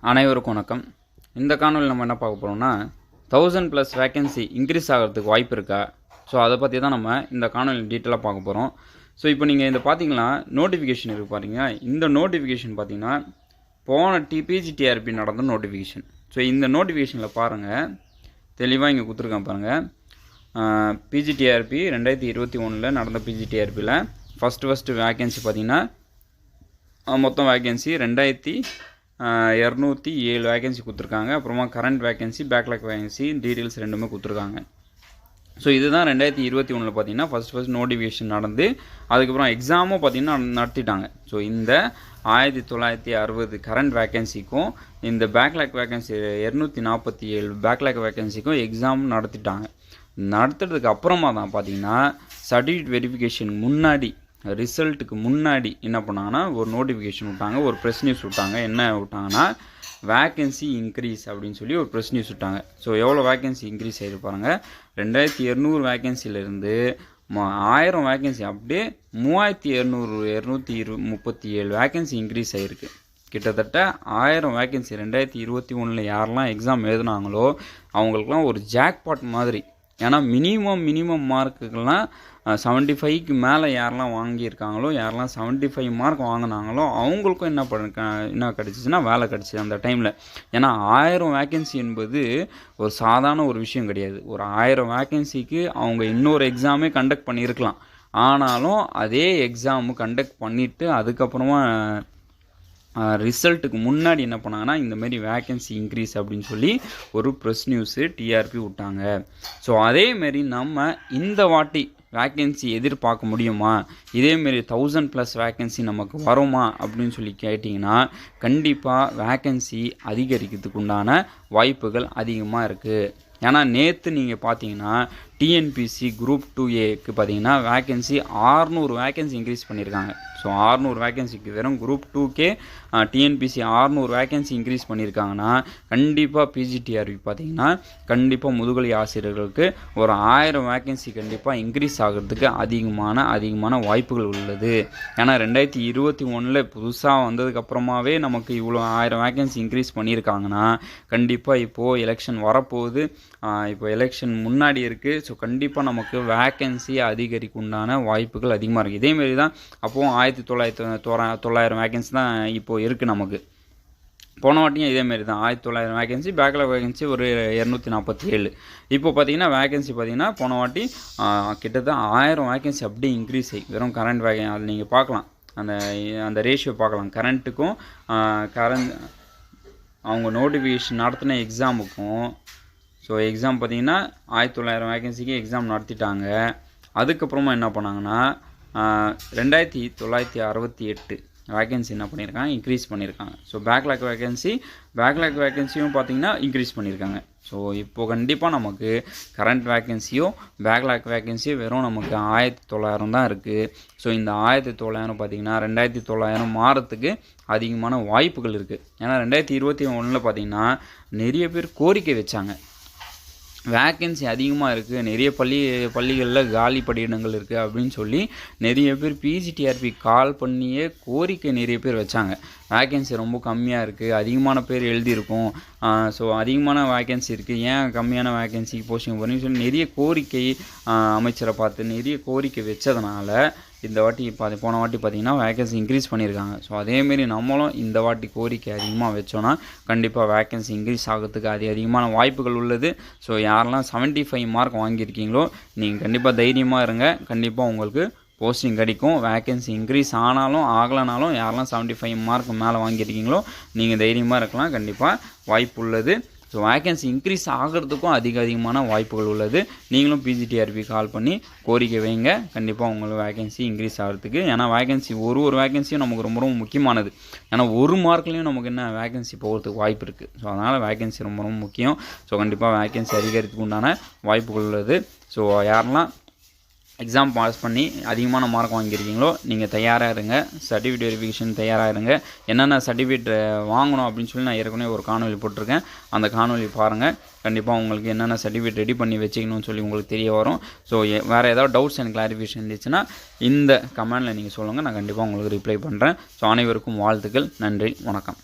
அனைவருக்கும் வணக்கம். இந்த காணொலியில் நம்ம என்ன பார்க்க போகிறோம்னா 1000+ வேக்கன்சி இன்க்ரீஸ் ஆகிறதுக்கு வாய்ப்பு இருக்கா? ஸோ அதை பற்றி தான் நம்ம இந்த காணொலி டீட்டெயிலாக பார்க்க போகிறோம். ஸோ இப்போ நீங்கள் இந்த பார்த்தீங்கன்னா நோட்டிஃபிகேஷன் இருக்குது பாருங்க. இந்த நோட்டிஃபிகேஷன் பார்த்தீங்கன்னா போன பிஜிடிஆர்பி நடந்த நோட்டிஃபிகேஷன். ஸோ இந்த நோட்டிஃபிகேஷனில் பாருங்கள், தெளிவாக இங்கே கொடுத்துருக்கேன் பாருங்கள். பிஜிடிஆர்பி 2021 நடந்த பிஜிடிஆர்பியில் ஃபஸ்ட்டு வேக்கன்சி பார்த்தீங்கன்னா மொத்தம் வேக்கன்சி 2207 வேகன்சி கொடுத்துருக்காங்க. அப்புறமா current vacancy, backlog vacancy details ரெண்டுமே கொடுத்துருக்காங்க. ஸோ இதுதான் 2021 பார்த்தீங்கன்னா ஃபஸ்ட் நோட்டிஃபிகேஷன் நடந்து அதுக்கப்புறம் எக்ஸாமும் பார்த்தீங்கன்னா நடத்திட்டாங்க. ஸோ இந்த 1960 கரண்ட் வேகன்சிக்கும் இந்த பேக்லாக் வேகன்சி 247 பேக்லாக் வேகன்சிக்கும் எக்ஸாம் நடத்திட்டாங்க. நடத்துறதுக்கு அப்புறமா தான் பார்த்தீங்கன்னா சர்டிஃபிகேட் வெரிஃபிகேஷன் முன்னாடி, ரிசல்ட்டுக்கு முன்னாடி என்ன பண்ணாங்கன்னா ஒரு நோட்டிஃபிகேஷன் விட்டாங்க, ஒரு ப்ரெஸ் நியூஸ் விட்டாங்க. என்ன விட்டாங்கன்னா வேக்கன்சி இன்க்ரீஸ் அப்படின்னு சொல்லி ஒரு ப்ரெஸ் நியூஸ் விட்டாங்க. ஸோ எவ்வளோ வேக்கன்சி இன்க்ரீஸ் ஆகிருப்பாங்க, 2200 வேக்கன்சிலேருந்து 1000 வேக்கன்சி அப்படியே 3237 வேக்கன்சி இன்க்ரீஸ் ஆகிருக்கு. கிட்டத்தட்ட 1000 வேக்கன்சி 2021 யாரெல்லாம் எக்ஸாம் எழுதுனாங்களோ அவங்களுக்குலாம் ஒரு ஜாக்பாட் மாதிரி. ஏன்னா மினிமம் மார்க்குக்கெல்லாம் 75க்கு மேலே யாரெல்லாம் வாங்கியிருக்காங்களோ, யாரெல்லாம் 75 மார்க் வாங்கினாங்களோ அவங்களுக்கும் என்ன கிடச்சிச்சின்னா வேலை கிடச்சிது அந்த டைமில். ஏன்னா 1000 வேக்கன்சி என்பது ஒரு சாதாரண ஒரு விஷயம் கிடையாது. ஒரு 1000 வேக்கன்சிக்கு அவங்க இன்னொரு எக்ஸாமே கண்டக்ட் பண்ணியிருக்கலாம். ஆனாலும் அதே எக்ஸாமு கண்டக்ட் பண்ணிவிட்டு அதுக்கப்புறமா ரிசல்ட்டுக்கு முன்னாடி என்ன பண்ணாங்கன்னா இந்தமாரி வேக்கன்சி இன்க்ரீஸ் அப்படின்னு சொல்லி ஒரு ப்ரெஸ் நியூஸு டிஆர்பி விட்டாங்க. ஸோ அதேமாரி நம்ம இந்த வாட்டி வேக்கன்சி எதிர்பார்க்க முடியுமா, இதேமாரி 1000+ வேக்கன்சி நமக்கு வருமா அப்படின்னு சொல்லி கேட்டிங்கன்னா கண்டிப்பாக வேக்கன்சி அதிகரிக்கிறதுக்கு உண்டான வாய்ப்புகள் அதிகமாக இருக்குது. ஏன்னா நேற்று நீங்கள் பார்த்தீங்கன்னா டிஎன்பிசி குரூப் 2Aக்கு பார்த்தீங்கன்னா வேக்கன்சி 600 வேக்கன்சி இன்க்ரீஸ் பண்ணியிருக்காங்க. ஸோ 600 வேக்கன்சிக்கு வெறும் group 2K TNPSC 600 vacancy increase பண்ணியிருக்காங்கன்னா கண்டிப்பாக பிஜிடிஆர்பி பார்த்தீங்கன்னா கண்டிப்பாக முதுகலை ஆசிரியர்களுக்கு ஒரு 1000 வேக்கன்சி கண்டிப்பாக இன்க்ரீஸ் ஆகிறதுக்கு அதிகமான வாய்ப்புகள் உள்ளது. ஏன்னா 2021 புதுசாக வந்ததுக்கப்புறமாவே நமக்கு இவ்வளோ 1000 வேக்கன்சி இன்க்ரீஸ் பண்ணியிருக்காங்கன்னா கண்டிப்பாக இப்போது எலெக்ஷன் வரப்போகுது. இப்போ எலெக்ஷன் முன்னாடி இருக்குது. ஸோ கண்டிப்பாக நமக்கு வேக்கன்சி அதிகரிக்க உண்டான வாய்ப்புகள் அதிகமாக இருக்குது. இதேமாரி தான் அப்போது 1900 வேக்கன்சி தான் இப்போது இருக்குது நமக்கு. போன வாட்டியும் இதேமாரி தான் 1900 வேக்கன்சி, பேக்லாக் வேகன்சி ஒரு 247. இப்போ பார்த்தீங்கன்னா வேகன்சி பார்த்தீங்கன்னா போன வாட்டி கிட்டத்தட்ட 1000 வேகன்சி அப்படியே இன்க்ரீஸ் ஆகி வெறும் கரண்ட் வேகன் அது நீங்கள் பார்க்கலாம். அந்த ரேஷியோ பார்க்கலாம். கரண்ட்டுக்கும் அவங்க நோட்டிஃபிகேஷன் நடத்தின எக்ஸாமுக்கும். ஸோ எக்ஸாம் பார்த்தீங்கன்னா 1900 வேகன்சிக்கு எக்ஸாம் நடத்திட்டாங்க. அதுக்கப்புறமா என்ன பண்ணாங்கன்னா 2968 வேகன்சி என்ன பண்ணியிருக்காங்க, இன்க்ரீஸ் பண்ணியிருக்காங்க. ஸோ பேக்லாக் வேகன்சியும் பார்த்தீங்கன்னா இன்க்ரீஸ் பண்ணியிருக்காங்க. ஸோ இப்போது கண்டிப்பாக நமக்கு கரண்ட் வேகன்சியோ பேக்லாக் வேகன்சியோ வெறும் நமக்கு 1900 தான் இருக்குது. ஸோ இந்த 1900 பார்த்திங்கன்னா 2900 மாறத்துக்கு அதிகமான வாய்ப்புகள் இருக்குது. ஏன்னா 2021 பார்த்திங்கன்னா நிறைய பேர் கோரிக்கை வச்சாங்க, வேக்கன்சி அதிகமாக இருக்குது, நிறைய பள்ளிகளில் காலி பணியிடங்கள் இருக்குது அப்படின்னு சொல்லி நிறைய பேர் பிஜிடிஆர்பி கால் பண்ணியே கோரிக்கை நிறைய பேர் வச்சாங்க. வேக்கன்சி ரொம்ப கம்மியாக இருக்குது, அதிகமான பேர் எழுதியிருக்கும், ஸோ அதிகமான வேக்கன்சி இருக்குது, ஏன் கம்மியான வேக்கன்சிக்கு போஸ்டிங் போகிறீங்கன்னு சொல்லி நிறைய கோரிக்கை அமைச்சரை பார்த்து நிறைய கோரிக்கை வச்சதுனால இந்த வாட்டி போன வாட்டி பார்த்திங்கன்னா வேக்கன்சி இன்க்ரீஸ் பண்ணியிருக்காங்க. ஸோ அதேமாரி நம்மளும் இந்த வாட்டி கோரிக்கை அதிகமாக வச்சோன்னா கண்டிப்பாக வேக்கன்சி இன்க்ரீஸ் ஆகிறதுக்கு அதிகமான வாய்ப்புகள் உள்ளது. ஸோ யாரெல்லாம் 75 மார்க் வாங்கியிருக்கீங்களோ நீங்கள் கண்டிப்பாக தைரியமாக இருங்க, கண்டிப்பாக உங்களுக்கு போஸ்டிங் கிடைக்கும். வேக்கன்சி இன்க்ரீஸ் ஆனாலும் ஆகலைனாலும் யாரெல்லாம் 75 மார்க் மேலே வாங்கியிருக்கீங்களோ நீங்கள் தைரியமாக இருக்கலாம், கண்டிப்பாக வாய்ப்பு உள்ளது. ஸோ வேக்கன்சி இன்க்ரீஸ் ஆகிறதுக்கும் அதிகமான வாய்ப்புகள் உள்ளது. நீங்களும் பிஜிடிஆர்பி கால் பண்ணி கோரிக்கை வைங்க, கண்டிப்பாக உங்களுக்கு வேக்கன்சி இன்க்ரீஸ் ஆகிறதுக்கு. ஏன்னா வேக்கன்சி ஒரு வேக்கன்சியும் நமக்கு ரொம்ப முக்கியமானது. ஏன்னா ஒரு மார்க்லேயும் நமக்கு என்ன வேக்கன்சி போகிறதுக்கு வாய்ப்பு இருக்குது. ஸோ அதனால் வேக்கன்சி ரொம்ப முக்கியம். ஸோ கண்டிப்பாக வேக்கன்சி அதிகரித்துக்கு உண்டான வாய்ப்புகள் உள்ளது. ஸோ யாரெல்லாம் எக்ஸாம் பாஸ் பண்ணி அதிகமான மார்க் வாங்கியிருக்கீங்களோ நீங்கள் தயாராக இருங்க, சர்டிஃபிகேட் வெரிஃபிகேஷன் தயாராக இருங்க. என்னென்ன சர்டிஃபிகேட் வாங்கணும் அப்படின்னு சொல்லி நான் ஏற்கனவே ஒரு காணொலி போட்டிருக்கேன், அந்த காணொலி பாருங்கள். கண்டிப்பாக உங்களுக்கு என்னென்ன சர்டிஃபிகேட் ரெடி பண்ணி வச்சுக்கணும்னு சொல்லி உங்களுக்கு தெரிய வரும். ஸோ வேறு ஏதாவது டவுட்ஸ் அண்ட் கிளாரிஃபிகேஷன் இருந்துச்சுன்னா இந்த கமெண்டில் நீங்கள் சொல்லுங்கள், நான் கண்டிப்பாக உங்களுக்கு ரிப்ளை பண்ணுறேன். ஸோ அனைவருக்கும் வாழ்த்துக்கள். நன்றி, வணக்கம்.